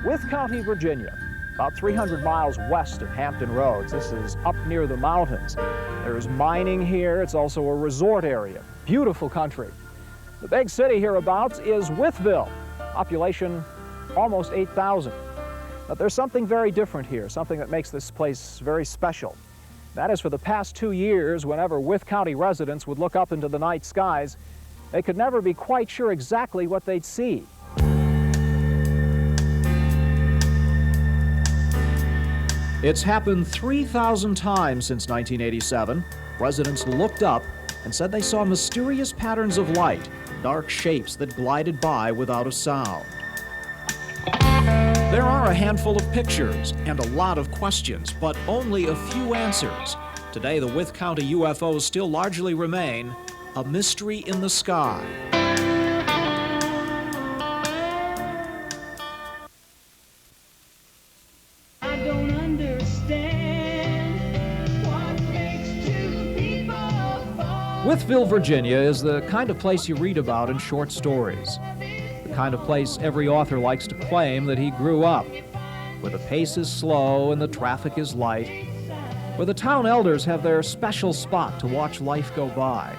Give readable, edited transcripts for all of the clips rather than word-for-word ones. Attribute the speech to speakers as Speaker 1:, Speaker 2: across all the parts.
Speaker 1: Wythe County, Virginia, about 300 miles west of Hampton Roads. This is up near the mountains. There's mining here. It's also a resort area. Beautiful country. The big city hereabouts is WYTHEVILLE, population almost 8,000. But there's something very different here, something that makes this place very special. That is, for the past 2 years, whenever Wythe County residents would look up into the night skies, they could never be quite sure exactly what they'd see. It's happened 3,000 times since 1987. Residents looked up and said they saw mysterious patterns of light, dark shapes that glided by without a sound. There are a handful of pictures and a lot of questions, but only a few answers. Today, the Wythe County UFOs still largely remain a mystery in the sky. WYTHEVILLE, Virginia is the kind of place you read about in short stories. The kind of place every author likes to claim that he grew up, where the pace is slow and the traffic is light, where the town elders have their special spot to watch life go by,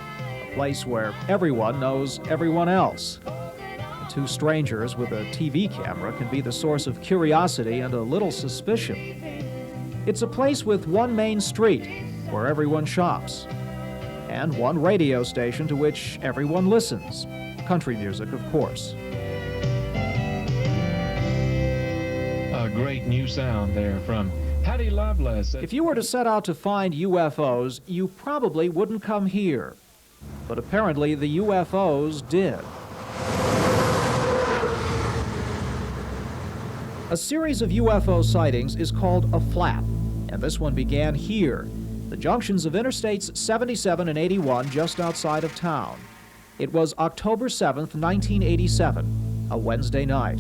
Speaker 1: a place where everyone knows everyone else. And two strangers with a TV camera can be the source of curiosity and a little suspicion. It's a place with one main street where everyone shops, and one radio station to which everyone listens. Country music, of course.
Speaker 2: A great new sound there from Patty Loveless.
Speaker 1: If you were to set out to find UFOs, you probably wouldn't come here. But apparently the UFOs did. A series of UFO sightings is called a flap, and this one began here, the junctions of Interstates 77 and 81 just outside of town. It was October 7th, 1987, a Wednesday night.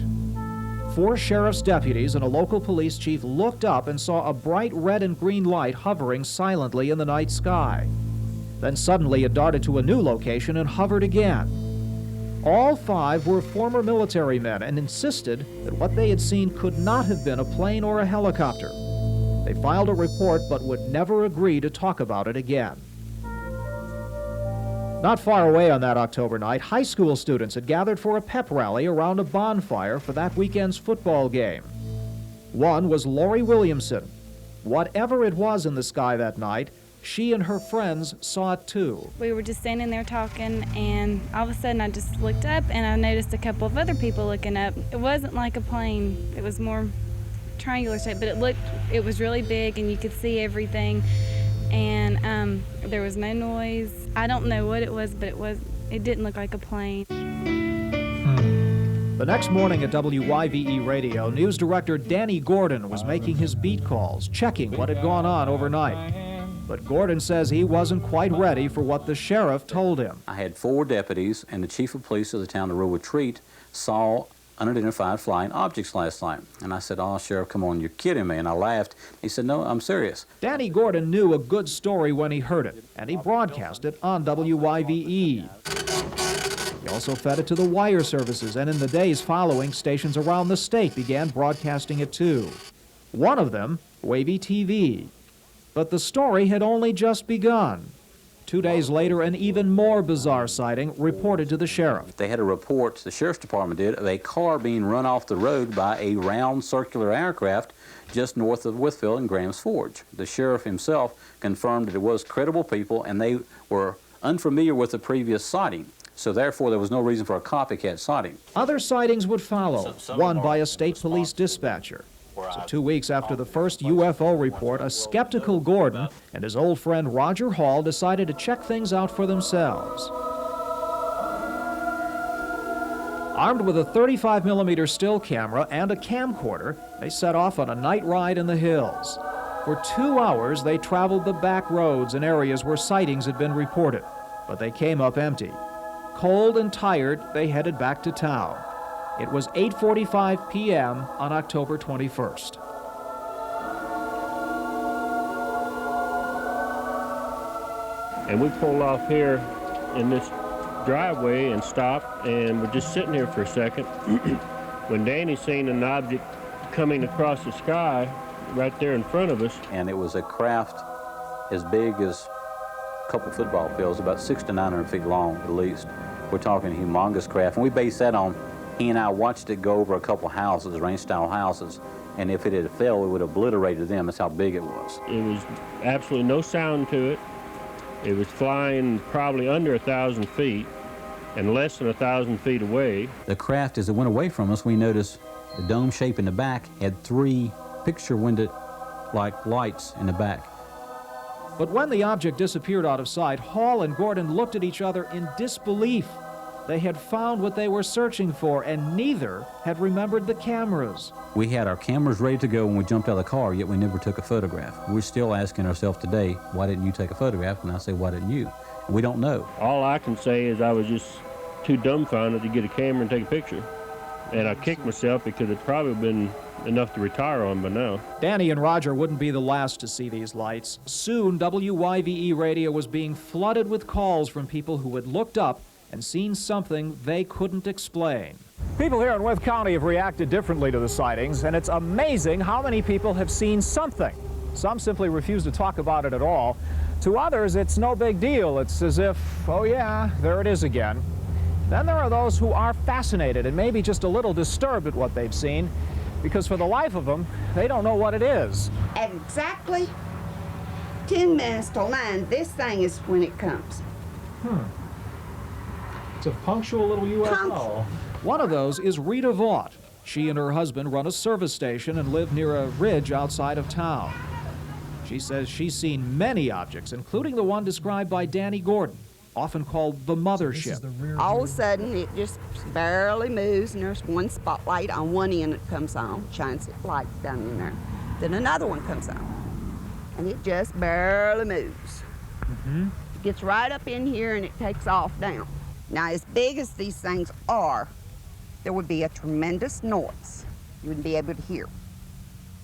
Speaker 1: 4 sheriff's deputies and a local police chief looked up and saw a bright red and green light hovering silently in the night sky. Then suddenly it darted to a new location and hovered again. All 5 were former military men and insisted that what they had seen could not have been a plane or a helicopter. They filed a report but would never agree to talk about it again. Not far away on that October night, high school students had gathered for a pep rally around a bonfire for that weekend's football game. One was Lori Williamson. Whatever it was in the sky that night, she and her friends saw it too.
Speaker 3: We were just standing there talking, and all of a sudden I just looked up and I noticed a couple of other people looking up. It wasn't like a plane, it was more triangular shape, but it was really big and you could see everything, and there was no noise. I don't know what it was, but it didn't look like a plane.
Speaker 1: The next morning at WYVE radio, news director Danny Gordon was making his beat calls, checking what had gone on overnight. But Gordon says he wasn't quite ready for what the sheriff told him.
Speaker 4: I had 4 deputies and the chief of police of the town of Rural Retreat saw unidentified flying objects last night. And I said, "Oh, Sheriff, come on, you're kidding me." And I laughed. He said, "No, I'm serious."
Speaker 1: Danny Gordon knew a good story when he heard it, and he broadcast it on WYVE. He also fed it to the wire services, and in the days following, stations around the state began broadcasting it too. One of them, WAVY TV. But the story had only just begun. 2 days later, an even more bizarre sighting reported to the sheriff.
Speaker 4: They had a report, the sheriff's department did, of a car being run off the road by a round circular aircraft just north of WYTHEVILLE and Graham's Forge. The sheriff himself confirmed that it was credible people and they were unfamiliar with the previous sighting. So therefore, there was no reason for a copycat sighting.
Speaker 1: Other sightings would follow, one by a state police dispatcher. So 2 weeks after the first UFO report, a skeptical Gordon and his old friend Roger Hall decided to check things out for themselves. Armed with a 35mm still camera and a camcorder, they set off on a night ride in the hills. For 2 hours, they traveled the back roads and areas where sightings had been reported, but they came up empty. Cold and tired, they headed back to town. It was 8:45 p.m. on October 21st.
Speaker 5: And we pulled off here in this driveway and stopped, and we're just sitting here for a second when Danny seen an object coming across the sky right there in front of us.
Speaker 4: And it was a craft as big as a couple football fields, about 600 to 900 feet long at least. We're talking a humongous craft, and we based that on, he and I watched it go over a couple houses, ranch-style houses, and if it had fell, it would have obliterated them. That's how big it was.
Speaker 5: It was absolutely no sound to it. It was flying probably under 1,000 feet and less than 1,000 feet away.
Speaker 4: The craft, as it went away from us, we noticed the dome shape in the back had 3 picture window-like lights in the back.
Speaker 1: But when the object disappeared out of sight, Hall and Gordon looked at each other in disbelief. They had found what they were searching for, and neither had remembered the cameras.
Speaker 4: We had our cameras ready to go when we jumped out of the car, yet we never took a photograph. We're still asking ourselves today, why didn't you take a photograph? And I say, why didn't you? And we don't know.
Speaker 5: All I can say is I was just too dumbfounded to get a camera and take a picture. And I kicked myself because it'd probably been enough to retire on by now.
Speaker 1: Danny and Roger wouldn't be the last to see these lights. Soon, WYVE radio was being flooded with calls from people who had looked up and seen something they couldn't explain. People here in Wythe County have reacted differently to the sightings, and it's amazing how many people have seen something. Some simply refuse to talk about it at all. To others, it's no big deal. It's as if, oh yeah, there it is again. Then there are those who are fascinated and maybe just a little disturbed at what they've seen, because for the life of them, they don't know what it is.
Speaker 6: At exactly 10 minutes to 9, this thing is when it comes.
Speaker 1: It's a punctual little UFO. One of those is Rita Vaught. She and her husband run a service station and live near a ridge outside of town. She says she's seen many objects, including the one described by Danny Gordon, often called the mothership.
Speaker 6: All of a sudden, it just barely moves, and there's one spotlight on one end that comes on, shines its light down in there. Then another one comes on, and it just barely moves. It gets right up in here, and it takes off down. Now, as big as these things are, there would be a tremendous noise. You wouldn't be able to hear.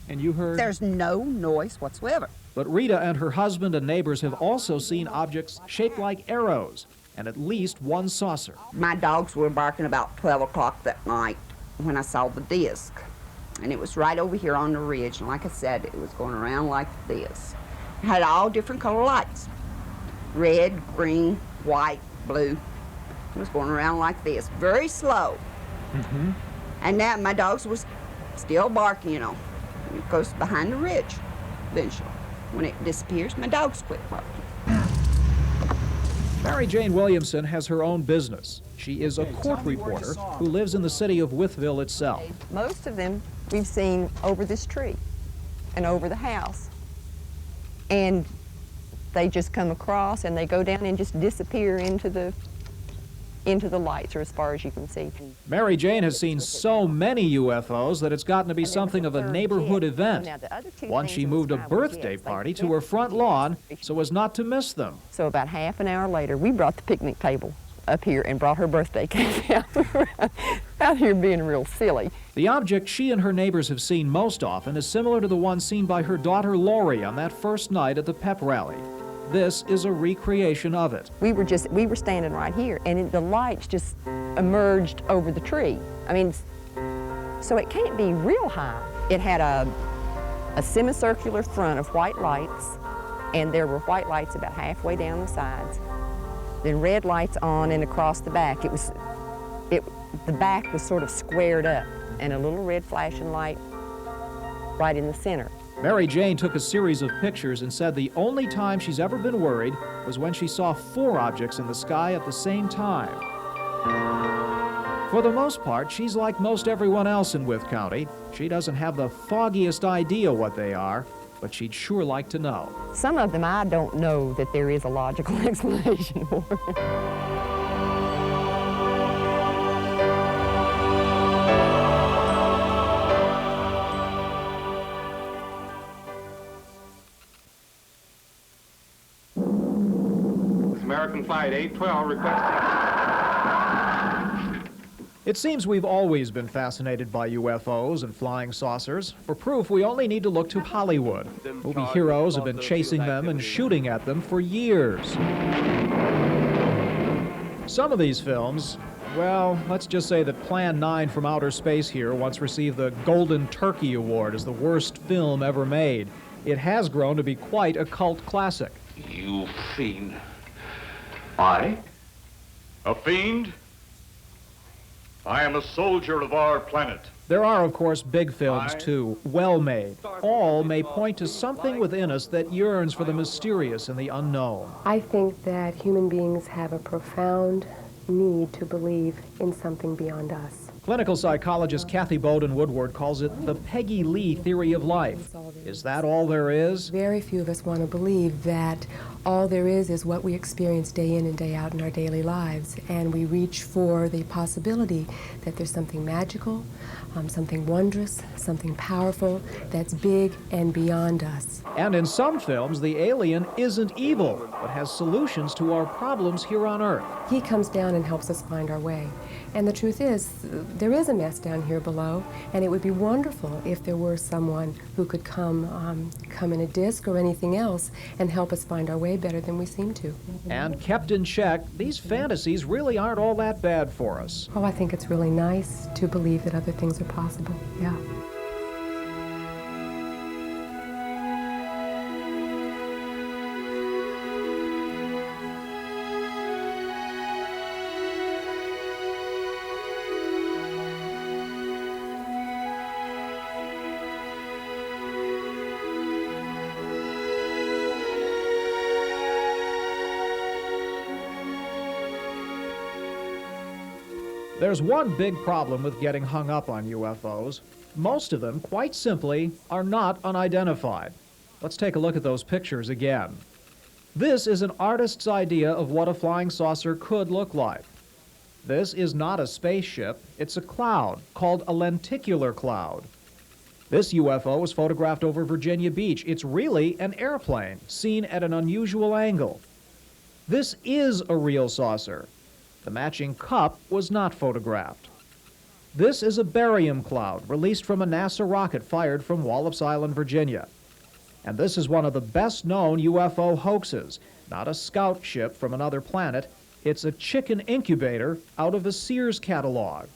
Speaker 1: And you heard?
Speaker 6: There's no noise whatsoever.
Speaker 1: But Rita and her husband and neighbors have also seen objects shaped like arrows, and at least one saucer.
Speaker 6: My dogs were barking about 12 o'clock that night when I saw the disc. And it was right over here on the ridge. And like I said, it was going around like this. It had all different color lights. Red, green, white, blue. It was going around like this, very slow. And now my dogs was still barking, you know. And it goes behind the ridge eventually. When it disappears, my dogs quit barking.
Speaker 1: Mary Jane Williamson has her own business. She is a court reporter who lives in the city of WYTHEVILLE itself.
Speaker 7: Most of them we've seen over this tree and over the house. And they just come across and they go down and just disappear into the lights, or as far as you can see.
Speaker 1: Mary Jane has seen so many UFOs that it's gotten to be something of a neighborhood event. Once she moved a birthday party to her front lawn so as not to miss them.
Speaker 7: So about half an hour later, we brought the picnic table up here and brought her birthday cake out here being real silly.
Speaker 1: The object she and her neighbors have seen most often is similar to the one seen by her daughter Lori on that first night at the pep rally. This is a recreation of it.
Speaker 7: We were standing right here, and the lights just emerged over the tree. I mean, so it can't be real high. It had a semicircular front of white lights, and there were white lights about halfway down the sides. Then red lights on and across the back. The back was sort of squared up, and a little red flashing light right in the center.
Speaker 1: Mary Jane took a series of pictures and said the only time she's ever been worried was when she saw 4 objects in the sky at the same time. For the most part, she's like most everyone else in Wythe County. She doesn't have the foggiest idea what they are, but she'd sure like to know.
Speaker 7: Some of them I don't know that there is a logical explanation for.
Speaker 8: American Flight 812 requesting...
Speaker 1: It seems we've always been fascinated by UFOs and flying saucers. For proof, we only need to look to Hollywood. Movie heroes have been chasing them and shooting at them for years. Some of these films Well, let's just say that Plan 9 from Outer Space here once received the Golden Turkey Award as the worst film ever made. It has grown to be quite a cult classic.
Speaker 9: You fiend. I? A fiend? I am a soldier of our planet.
Speaker 1: There are, of course, big films, too, well-made. All may point to something within us that yearns for the mysterious and the unknown.
Speaker 10: I think that human beings have a profound need to believe in something beyond us.
Speaker 1: Clinical psychologist Kathy Bowden-Woodward calls it the Peggy Lee theory of life. Is that all there is?
Speaker 10: Very few of us want to believe that all there is what we experience day in and day out in our daily lives, and we reach for the possibility that there's something magical, something wondrous, something powerful that's big and beyond us.
Speaker 1: And in some films, the alien isn't evil, but has solutions to our problems here on Earth.
Speaker 10: He comes down and helps us find our way. And the truth is, there is a mess down here below, and it would be wonderful if there were someone who could come in a disc or anything else and help us find our way better than we seem to.
Speaker 1: And kept in check, these fantasies really aren't all that bad for us.
Speaker 10: Oh, I think it's really nice to believe that other things are possible, yeah.
Speaker 1: There's one big problem with getting hung up on UFOs. Most of them, quite simply, are not unidentified. Let's take a look at those pictures again. This is an artist's idea of what a flying saucer could look like. This is not a spaceship, it's a cloud called a lenticular cloud. This UFO was photographed over Virginia Beach. It's really an airplane, seen at an unusual angle. This is a real saucer. The matching cup was not photographed. This is a barium cloud released from a NASA rocket fired from Wallops Island, Virginia. And this is one of the best-known UFO hoaxes. Not a scout ship from another planet. It's a chicken incubator out of a Sears catalog.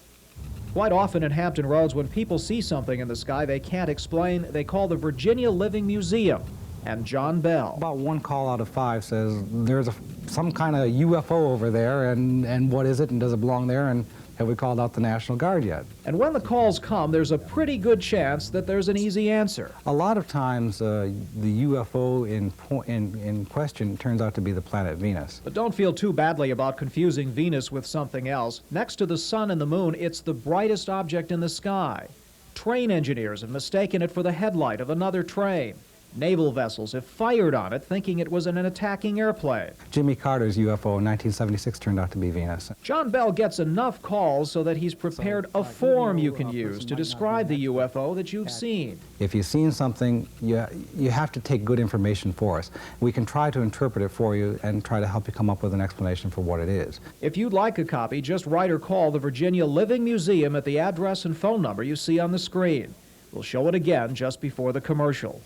Speaker 1: Quite often in Hampton Roads, when people see something in the sky they can't explain, they call the Virginia Living Museum. And John Bell.
Speaker 11: About 1 call out of 5 says there's some kind of UFO over there, and what is it, and does it belong there, and have we called out the National Guard yet?
Speaker 1: And when the calls come, there's a pretty good chance that there's an easy answer.
Speaker 11: A lot of times, the UFO in question turns out to be the planet Venus.
Speaker 1: But don't feel too badly about confusing Venus with something else. Next to the sun and the moon, it's the brightest object in the sky. Train engineers have mistaken it for the headlight of another train. Naval vessels have fired on it, thinking it was an attacking airplane.
Speaker 11: Jimmy Carter's UFO in 1976 turned out to be Venus.
Speaker 1: John Bell gets enough calls so that he's prepared a form you can use to describe the UFO that you've seen.
Speaker 11: If you've seen something, you have to take good information for us. We can try to interpret it for you and try to help you come up with an explanation for what it is.
Speaker 1: If you'd like a copy, just write or call the Virginia Living Museum at the address and phone number you see on the screen. We'll show it again just before the commercial.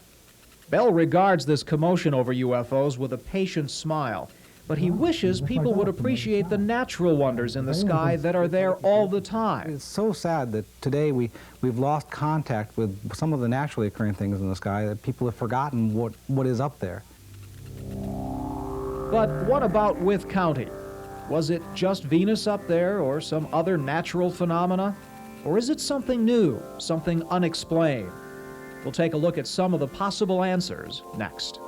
Speaker 1: Bell regards this commotion over UFOs with a patient smile, but he wishes people would appreciate the natural wonders in the sky that are there all the time.
Speaker 11: It's so sad that today we've lost contact with some of the naturally occurring things in the sky, that people have forgotten what is up there.
Speaker 1: But what about Wythe County? Was it just Venus up there, or some other natural phenomena? Or is it something new, something unexplained? We'll take a look at some of the possible answers next.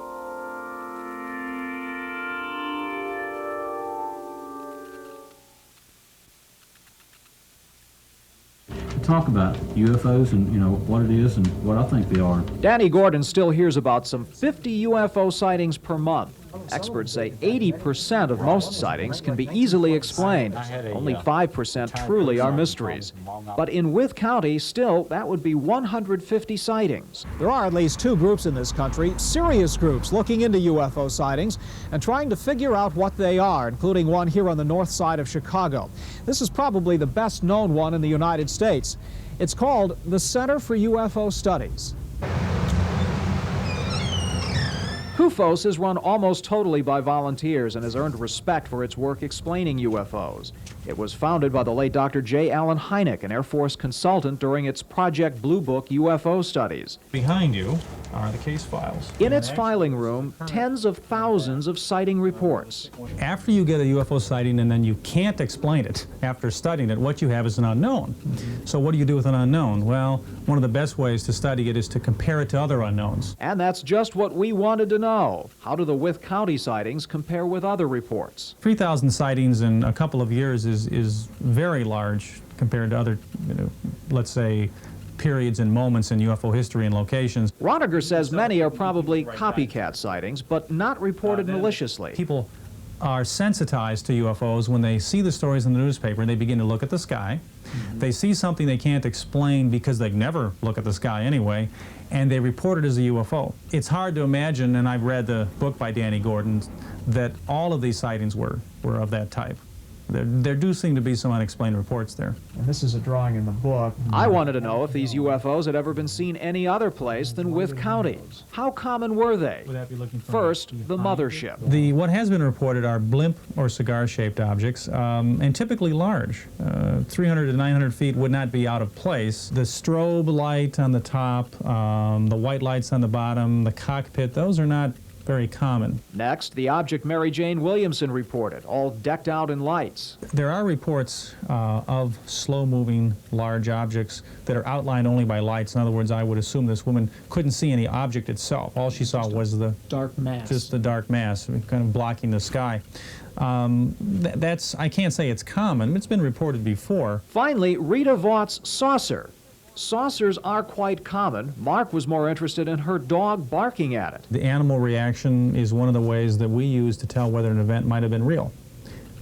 Speaker 4: Talk about UFOs and, what it is and what I think they are.
Speaker 1: Danny Gordon still hears about some 50 UFO sightings per month. Experts say 80% of most sightings can be easily explained. Only 5% truly are mysteries. But in Wythe County, still, that would be 150 sightings. There are at least 2 groups in this country, serious groups, looking into UFO sightings and trying to figure out what they are, including one here on the north side of Chicago. This is probably the best known one in the United States. It's called the Center for UFO Studies. Who CUFOS is run almost totally by volunteers and has earned respect for its work explaining UFOs. It was founded by the late Dr. J. Allen Hynek, an Air Force consultant during its Project Blue Book UFO studies.
Speaker 12: Behind you are the case files.
Speaker 1: In its filing room, tens of thousands of sighting reports.
Speaker 12: After you get a UFO sighting and then you can't explain it after studying it, what you have is an unknown. So what do you do with an unknown? Well, one of the best ways to study it is to compare it to other unknowns.
Speaker 1: And that's just what we wanted to know. How do the Wythe County sightings compare with other reports?
Speaker 12: 3,000 sightings in a couple of years is very large compared to other, let's say, periods and moments in UFO history and locations.
Speaker 1: Roniger says many are probably copycat sightings, but not reported maliciously.
Speaker 12: People are sensitized to UFOs when they see the stories in the newspaper and they begin to look at the sky. They see something they can't explain because they never look at the sky anyway, and they report it as a UFO. It's hard to imagine, and I've read the book by Danny Gordon, that all of these sightings were of that type. There do seem to be some unexplained reports there.
Speaker 1: And this is a drawing in the book. I wanted to know if these UFOs had ever been seen any other place than Wythe County. How common were they? First, the mothership.
Speaker 12: What has been reported are blimp or cigar-shaped objects, and typically large. 300 to 900 feet would not be out of place. The strobe light on the top, the white lights on the bottom, the cockpit, those are not very common.
Speaker 1: Next, the object Mary Jane Williamson reported, all decked out in lights.
Speaker 12: There are reports of slow-moving large objects that are outlined only by lights. In other words, I would assume this woman couldn't see any object itself. All she saw was the
Speaker 1: dark mass.
Speaker 12: Just the dark mass, kind of blocking the sky. I can't say it's common. It's been reported before.
Speaker 1: Finally, Rita Vaught's saucer. Saucers are quite common. Mark was more interested in her dog barking at it.
Speaker 12: The animal reaction is one of the ways that we use to tell whether an event might have been real.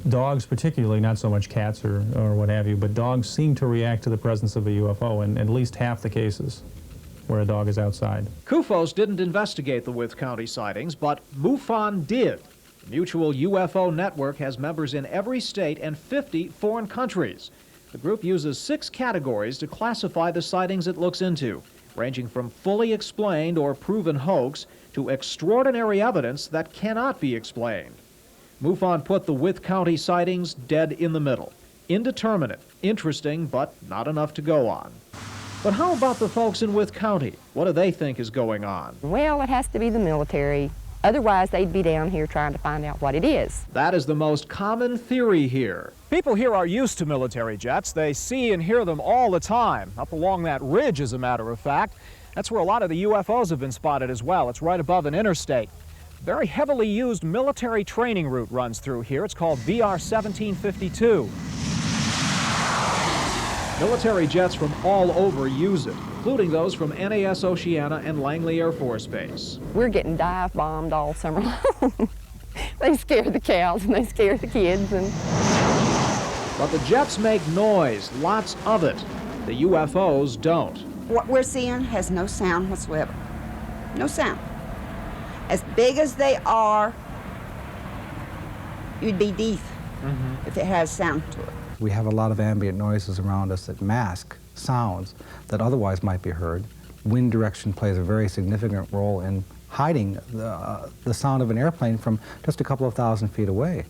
Speaker 12: Dogs particularly, not so much cats or what have you, but dogs seem to react to the presence of a UFO in at least half the cases where a dog is outside.
Speaker 1: CUFOS didn't investigate the Wythe County sightings, but MUFON did. The Mutual UFO Network has members in every state and 50 foreign countries. The group uses 6 categories to classify the sightings it looks into, ranging from fully explained or proven hoax to extraordinary evidence that cannot be explained. MUFON put the Wythe County sightings dead in the middle. Indeterminate, interesting, but not enough to go on. But how about the folks in Wythe County? What do they think is going on?
Speaker 7: Well, it has to be the military. Otherwise, they'd be down here trying to find out what it is.
Speaker 1: That is the most common theory here. People here are used to military jets. They see and hear them all the time, up along that ridge, as a matter of fact. That's where a lot of the UFOs have been spotted as well. It's right above an interstate. Very heavily used military training route runs through here. It's called VR 1752. Military jets from all over use it, including those from NAS Oceana and Langley Air Force Base.
Speaker 7: We're getting dive bombed all summer long. They scare the cows and they scare the kids.
Speaker 1: But the jets make noise, lots of it. The UFOs don't.
Speaker 6: What we're seeing has no sound whatsoever. No sound. As big as they are, you'd be deaf if it has sound to it.
Speaker 11: We have a lot of ambient noises around us that mask sounds that otherwise might be heard. Wind direction plays a very significant role in hiding the sound of an airplane from just a couple of thousand feet away.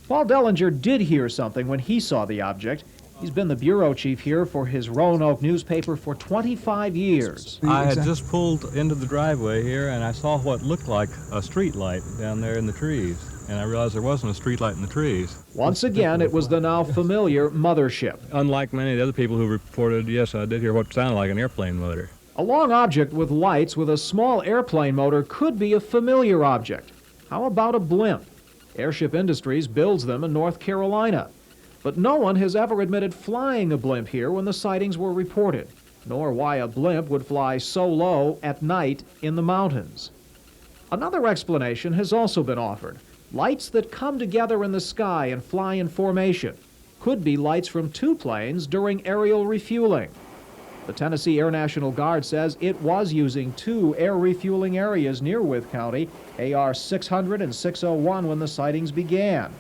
Speaker 1: Paul Dellinger did hear something when he saw the object. He's been the bureau chief here for his Roanoke newspaper for 25 years.
Speaker 13: I had just pulled into the driveway here and I saw what looked like a street light down there in the trees. And I realized there wasn't a street light in the trees.
Speaker 1: Once again, it was the now familiar mothership.
Speaker 13: Unlike many of the other people who reported, yes, I did hear what sounded like an airplane motor.
Speaker 1: A long object with lights with a small airplane motor could be a familiar object. How about a blimp? Airship Industries builds them in North Carolina. But no one has ever admitted flying a blimp here when the sightings were reported, nor why a blimp would fly so low at night in the mountains. Another explanation has also been offered. Lights that come together in the sky and fly in formation could be lights from 2 planes during aerial refueling. The Tennessee Air National Guard says it was using 2 air refueling areas near Wythe County, AR 600 and 601, when the sightings began.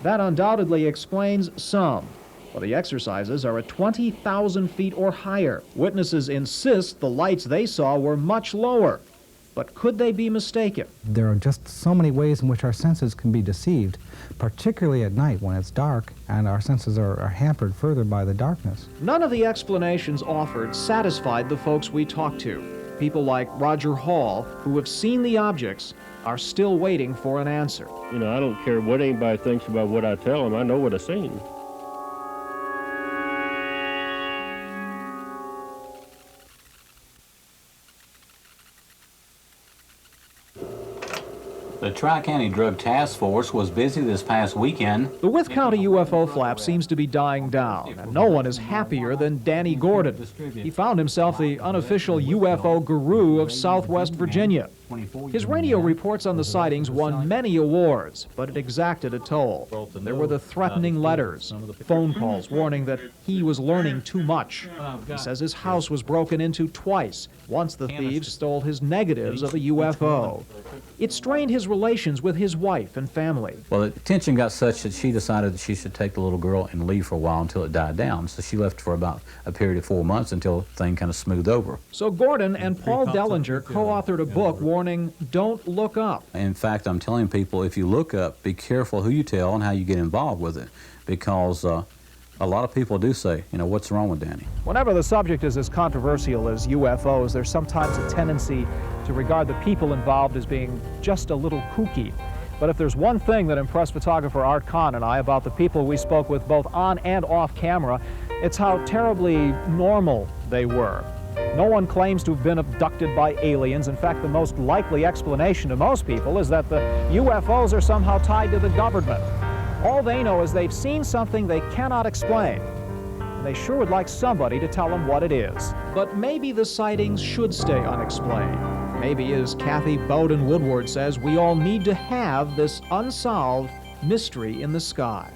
Speaker 1: That undoubtedly explains some. But the exercises are at 20,000 feet or higher. Witnesses insist the lights they saw were much lower. But could they be mistaken?
Speaker 11: There are just so many ways in which our senses can be deceived, particularly at night when it's dark and our senses are hampered further by the darkness.
Speaker 1: None of the explanations offered satisfied the folks we talked to. People like Roger Hall, who have seen the objects, are still waiting for an answer.
Speaker 5: You know, I don't care what anybody thinks about what I tell them. I know what I've seen.
Speaker 4: The Tri-County Drug Task Force was busy this past weekend.
Speaker 1: The Wythe County UFO flap seems to be dying down, and no one is happier than Danny Gordon. He found himself the unofficial UFO guru of Southwest Virginia. His radio reports on the sightings won many awards, but it exacted a toll. There were the threatening letters, phone calls warning that he was learning too much. He says his house was broken into twice. Once the thieves stole his negatives of a UFO. It strained his relations with his wife and family.
Speaker 4: Well, the tension got such that she decided that she should take the little girl and leave for a while until it died down. So she left for about a period of 4 months until things kind of smoothed over.
Speaker 1: So Gordon and Paul Dellinger co-authored a book warning, don't look up.
Speaker 4: In fact, I'm telling people, if you look up, be careful who you tell and how you get involved with it, because a lot of people do say, you know, what's wrong with Danny?
Speaker 1: Whenever the subject is as controversial as UFOs, there's sometimes a tendency to regard the people involved as being just a little kooky. But if there's one thing that impressed photographer Art Kahn and I about the people we spoke with both on and off camera, it's how terribly normal they were. No one claims to have been abducted by aliens. In fact, the most likely explanation to most people is that the UFOs are somehow tied to the government. All they know is they've seen something they cannot explain, and they sure would like somebody to tell them what it is. But maybe the sightings should stay unexplained. Maybe, as Kathy Bowden Woodward says, we all need to have this unsolved mystery in the sky.